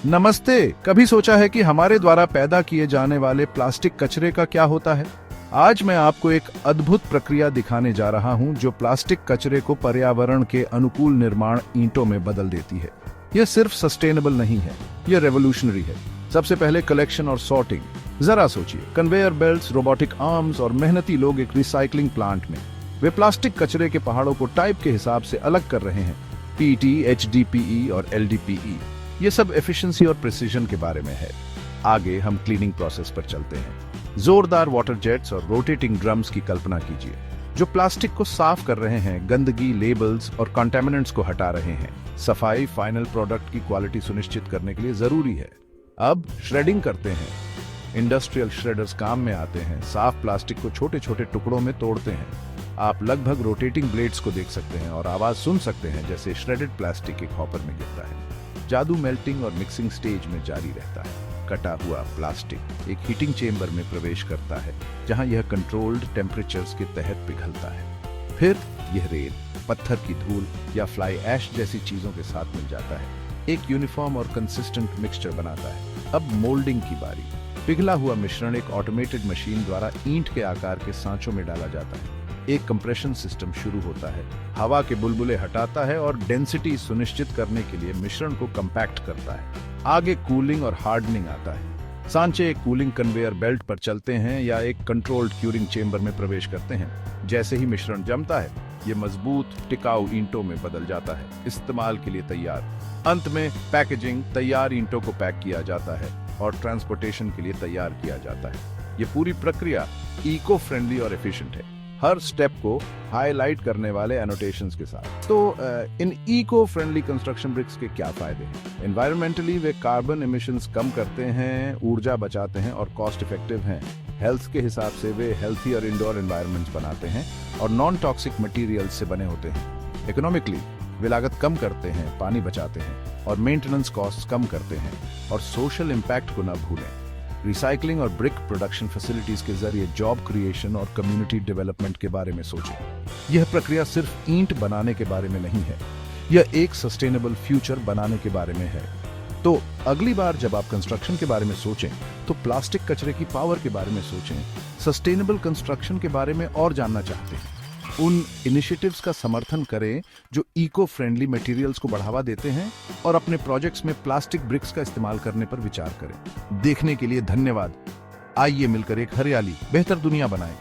नमस्ते। कभी सोचा है कि हमारे द्वारा पैदा किए जाने वाले प्लास्टिक कचरे का क्या होता है? आज मैं आपको एक अद्भुत प्रक्रिया दिखाने जा रहा हूं जो प्लास्टिक कचरे को पर्यावरण के अनुकूल निर्माण ईंटों में बदल देती है। यह सिर्फ सस्टेनेबल नहीं है, यह रेवोल्यूशनरी है। सबसे पहले कलेक्शन और सॉर्टिंग। जरा सोचिए, कन्वेयर बेल्ट्स, रोबोटिक आर्म्स और मेहनती लोग एक रिसाइकलिंग प्लांट में वे प्लास्टिक कचरे के पहाड़ों को टाइप के हिसाब से अलग कर रहे हैं। पीटी, एचडीपीई और एलडीपीई, ये सब एफिशिएंसी और प्रिसीजन के बारे में है। आगे हम क्लीनिंग प्रोसेस पर चलते हैं। जोरदार वाटर जेट्स और रोटेटिंग ड्रम्स की कल्पना कीजिए, जो प्लास्टिक को साफ कर रहे हैं, गंदगी, लेबल्स और कंटामिनेंट्स को हटा रहे हैं। सफाई फाइनल प्रोडक्ट की क्वालिटी सुनिश्चित करने के लिए जरूरी है। अब श्रेडिंग करते हैं। इंडस्ट्रियल श्रेडर्स काम में आते हैं, साफ प्लास्टिक को छोटे छोटे टुकड़ों में तोड़ते हैं। आप लगभग रोटेटिंग ब्लेड्स को देख सकते हैं और आवाज सुन सकते हैं जैसे श्रेडेड प्लास्टिक एक हॉपर में गिरता है। जादू मेल्टिंग और मिक्सिंग स्टेज में जारी रहता है। कटा हुआ प्लास्टिक एक हीटिंग चेंबर में प्रवेश करता है, जहां यह कंट्रोल्ड टेम्परेचर्स के तहत पिघलता है। फिर यह रेल, पत्थर की धूल या फ्लाई ऐश जैसी चीजों के साथ मिल जाता है, एक यूनिफॉर्म और कंसिस्टेंट मिक्सचर बनाता है। अब मोल्डिंग की बारी। पिघला हुआ मिश्रण एक ऑटोमेटेड मशीन द्वारा ईंट के आकार के सांचों में डाला जाता है। एक कंप्रेशन सिस्टम शुरू होता है, हवा के बुलबुले हटाता है और डेंसिटी सुनिश्चित करने के लिए मिश्रण को कंपैक्ट करता है। आगे कूलिंग और हार्डनिंग आता है। सांचे एक कूलिंग कन्वेयर बेल्ट पर चलते हैं या एक कंट्रोल्ड क्यूरिंग चेंबर में प्रवेश करते हैं। जैसे ही मिश्रण जमता है, ये मजबूत टिकाऊ ईंटों में बदल जाता है, इस्तेमाल के लिए तैयार। अंत में पैकेजिंग, तैयार ईंटों को पैक किया जाता है और ट्रांसपोर्टेशन के लिए तैयार किया जाता है। ये पूरी प्रक्रिया इको फ्रेंडली और एफिशिएंट है, हर स्टेप को हाईलाइट करने वाले एनोटेशंस के साथ। तो इन इको फ्रेंडली कंस्ट्रक्शन ब्रिक्स के क्या फायदे हैं? एनवायरमेंटली वे कार्बन एमिशंस कम करते हैं, ऊर्जा बचाते हैं और कॉस्ट इफेक्टिव हैं। हेल्थ के हिसाब से वे हेल्थी और इंडोर एनवायरनमेंट्स बनाते हैं और नॉन टॉक्सिक मटेरियल्स से बने होते हैं। इकोनॉमिकली वे लागत कम करते हैं, पानी बचाते हैं और मेंटेनेंस कॉस्ट कम करते हैं। और सोशल इम्पैक्ट को न भूलें, रिसाइकलिंग और ब्रिक प्रोडक्शन फैसिलिटीज के जरिए जॉब क्रिएशन और कम्युनिटी डेवलपमेंट के बारे में सोचें। यह प्रक्रिया सिर्फ ईंट बनाने के बारे में नहीं है, यह एक सस्टेनेबल फ्यूचर बनाने के बारे में है। तो अगली बार जब आप कंस्ट्रक्शन के बारे में सोचें, तो प्लास्टिक कचरे की पावर के बारे में सोचें। सस्टेनेबल कंस्ट्रक्शन के बारे में और जानना चाहते हैं, उन इनिशिएटिव्स का समर्थन करें जो इको फ्रेंडली मटेरियल्स को बढ़ावा देते हैं और अपने प्रोजेक्ट्स में प्लास्टिक ब्रिक्स का इस्तेमाल करने पर विचार करें। देखने के लिए धन्यवाद। आइए मिलकर एक हरियाली बेहतर दुनिया बनाएं।